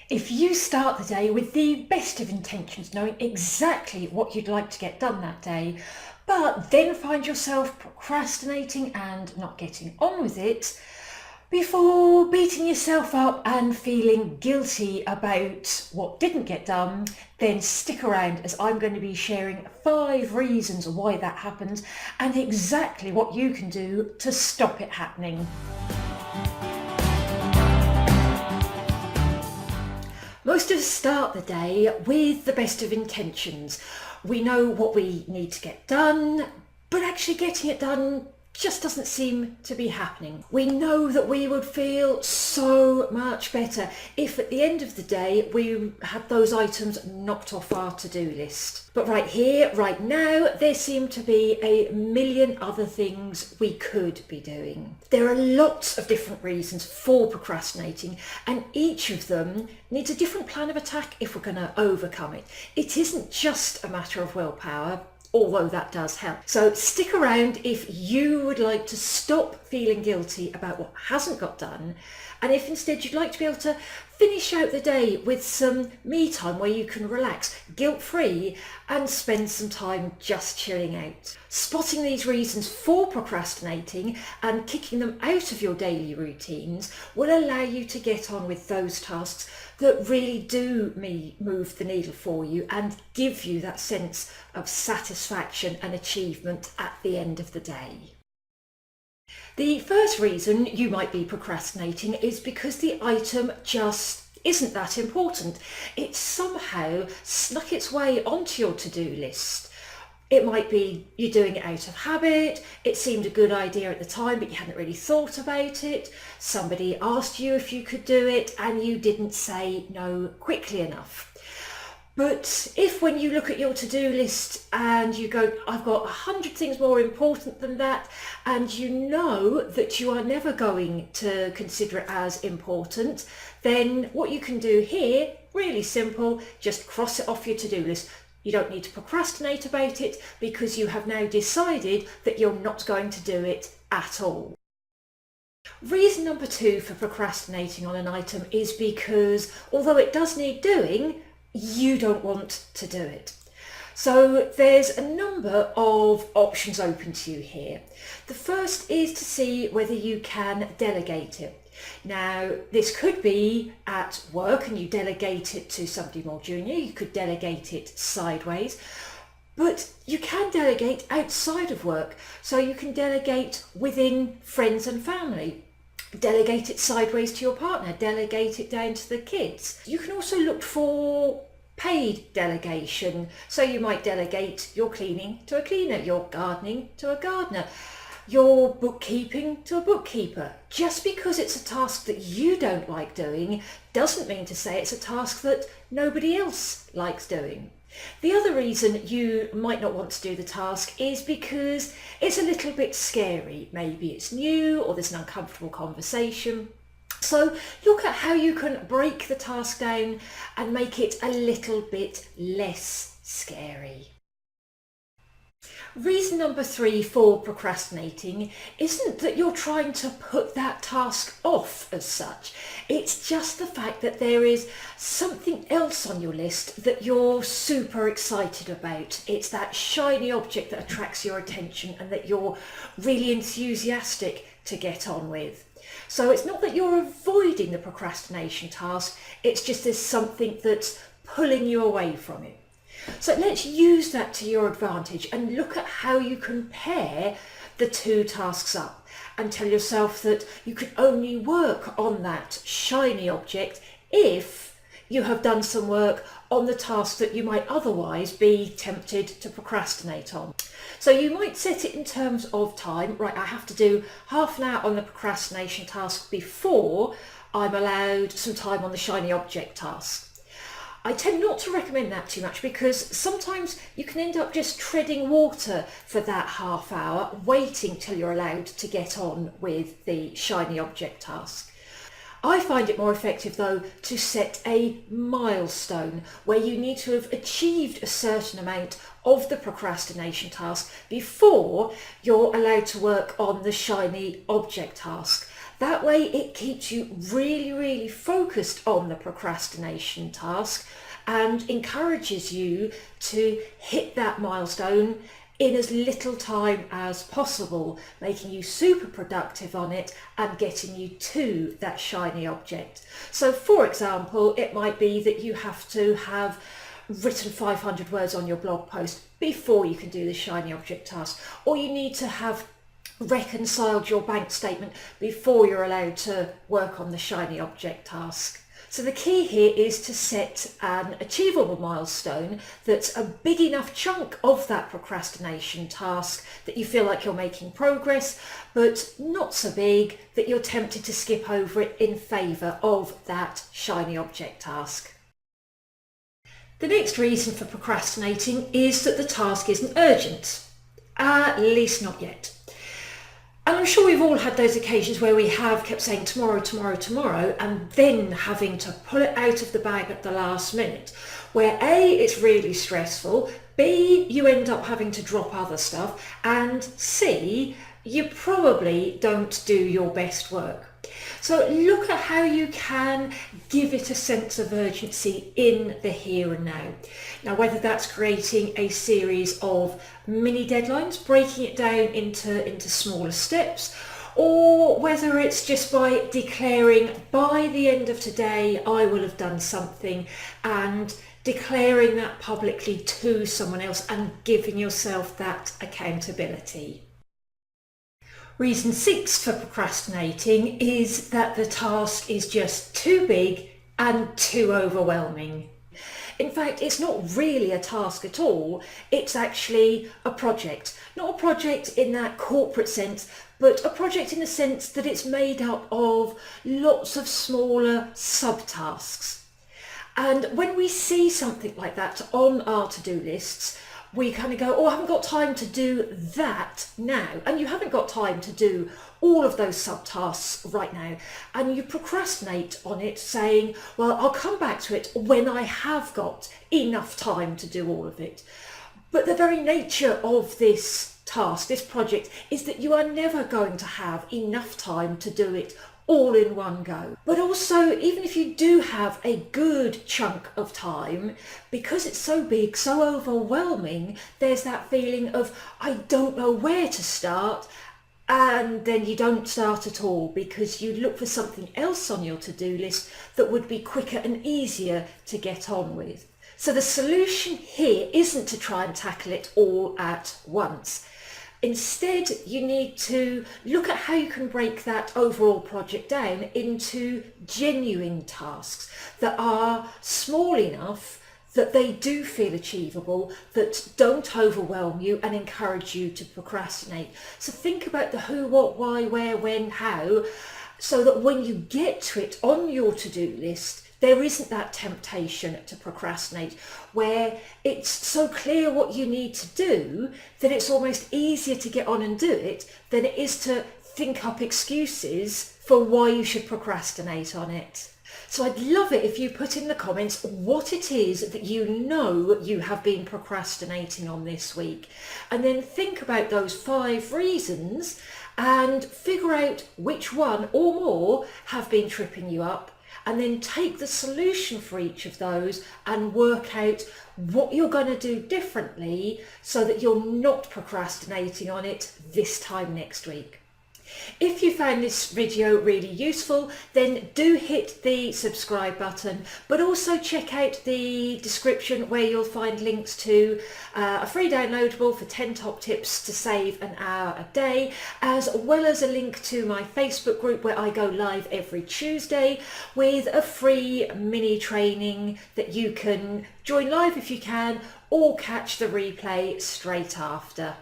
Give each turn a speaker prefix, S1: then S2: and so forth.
S1: If you start the day with the best of intentions, knowing exactly what you'd like to get done that day, but then find yourself procrastinating and not getting on with it, before beating yourself up and feeling guilty about what didn't get done, then stick around as I'm going to be sharing 5 reasons why that happens and exactly what you can do to stop it happening. Most of us start the day with the best of intentions. We know what we need to get done, but actually getting it done just doesn't seem to be happening. We know that we would feel so much better if at the end of the day we had those items knocked off our to-do list. But right here, right now, there seem to be a million other things we could be doing. There are lots of different reasons for procrastinating, and each of them needs a different plan of attack if we're going to overcome it. It isn't just a matter of willpower, although that does help. So stick around if you would like to stop feeling guilty about what hasn't got done, and if instead you'd like to be able to finish out the day with some me time where you can relax guilt-free and spend some time just chilling out. Spotting these reasons for procrastinating and kicking them out of your daily routines will allow you to get on with those tasks that really do move the needle for you and give you that sense of satisfaction and achievement at the end of the day. The first reason you might be procrastinating is because the item just isn't that important. It's somehow snuck its way onto your to-do list. It might be you're doing it out of habit, it seemed a good idea at the time but you hadn't really thought about it, somebody asked you if you could do it and you didn't say no quickly enough. But if when you look at your to-do list and you go, I've got 100 things more important than that, and you know that you are never going to consider it as important, then what you can do here, really simple, just cross it off your to-do list. You don't need to procrastinate about it because you have now decided that you're not going to do it at all. Reason number 2 for procrastinating on an item is because although it does need doing, you don't want to do it. So there's a number of options open to you here. The first is to see whether you can delegate it. Now, this could be at work and you delegate it to somebody more junior. You could delegate it sideways, but you can delegate outside of work. So you can delegate within friends and family. Delegate it sideways to your partner, delegate it down to the kids. You can also look for paid delegation. So you might delegate your cleaning to a cleaner, your gardening to a gardener, your bookkeeping to a bookkeeper. Just because it's a task that you don't like doing doesn't mean to say it's a task that nobody else likes doing. The other reason you might not want to do the task is because it's a little bit scary. Maybe it's new or there's an uncomfortable conversation. So look at how you can break the task down and make it a little bit less scary. Reason number 3 for procrastinating isn't that you're trying to put that task off as such. It's just the fact that there is something else on your list that you're super excited about. It's that shiny object that attracts your attention and that you're really enthusiastic to get on with. So it's not that you're avoiding the procrastination task, it's just there's something that's pulling you away from it. So let's use that to your advantage and look at how you can pair the 2 tasks up and tell yourself that you can only work on that shiny object if you have done some work on the task that you might otherwise be tempted to procrastinate on. So you might set it in terms of time. Right, I have to do half an hour on the procrastination task before I'm allowed some time on the shiny object task. I tend not to recommend that too much because sometimes you can end up just treading water for that half hour, waiting till you're allowed to get on with the shiny object task. I find it more effective though to set a milestone where you need to have achieved a certain amount of the procrastination task before you're allowed to work on the shiny object task. That way it keeps you really focused on the procrastination task and encourages you to hit that milestone in as little time as possible, making you super productive on it and getting you to that shiny object. So for example, it might be that you have to have written 500 words on your blog post before you can do the shiny object task, or you need to have reconciled your bank statement before you're allowed to work on the shiny object task. So the key here is to set an achievable milestone that's a big enough chunk of that procrastination task that you feel like you're making progress, but not so big that you're tempted to skip over it in favour of that shiny object task. The next reason for procrastinating is that the task isn't urgent, at least not yet. And I'm sure we've all had those occasions where we have kept saying tomorrow, and then having to pull it out of the bag at the last minute, where A, it's really stressful, B, you end up having to drop other stuff, and C, you probably don't do your best work. So look at how you can give it a sense of urgency in the here and now. Now, whether that's creating a series of mini deadlines, breaking it down into smaller steps, or whether it's just by declaring by the end of today I will have done something, and declaring that publicly to someone else and giving yourself that accountability. Reason 6 for procrastinating is that the task is just too big and too overwhelming. In fact, it's not really a task at all. It's actually a project. Not a project in that corporate sense, but a project in the sense that it's made up of lots of smaller subtasks. And when we see something like that on our to-do lists, we kind of go, oh, I haven't got time to do that now. And you haven't got time to do all of those subtasks right now. And you procrastinate on it saying, well, I'll come back to it when I have got enough time to do all of it. But the very nature of this task, this project, is that you are never going to have enough time to do it all in one go. But also, even if you do have a good chunk of time, because it's so big, so overwhelming, there's that feeling of, I don't know where to start, and then you don't start at all because you look for something else on your to-do list that would be quicker and easier to get on with. So the solution here isn't to try and tackle it all at once. Instead, you need to look at how you can break that overall project down into genuine tasks that are small enough that they do feel achievable, that don't overwhelm you and encourage you to procrastinate. So think about the who, what, why, where, when, how, so that when you get to it on your to-do list, there isn't that temptation to procrastinate where it's so clear what you need to do that it's almost easier to get on and do it than it is to think up excuses for why you should procrastinate on it. So I'd love it if you put in the comments what it is that you know you have been procrastinating on this week, and then think about those 5 reasons and figure out which one or more have been tripping you up, and then take the solution for each of those and work out what you're going to do differently so that you're not procrastinating on it this time next week. If you found this video really useful, then do hit the subscribe button, but also check out the description where you'll find links to a free downloadable for 10 top tips to save an hour a day, as well as a link to my Facebook group where I go live every Tuesday with a free mini training that you can join live if you can, or catch the replay straight after.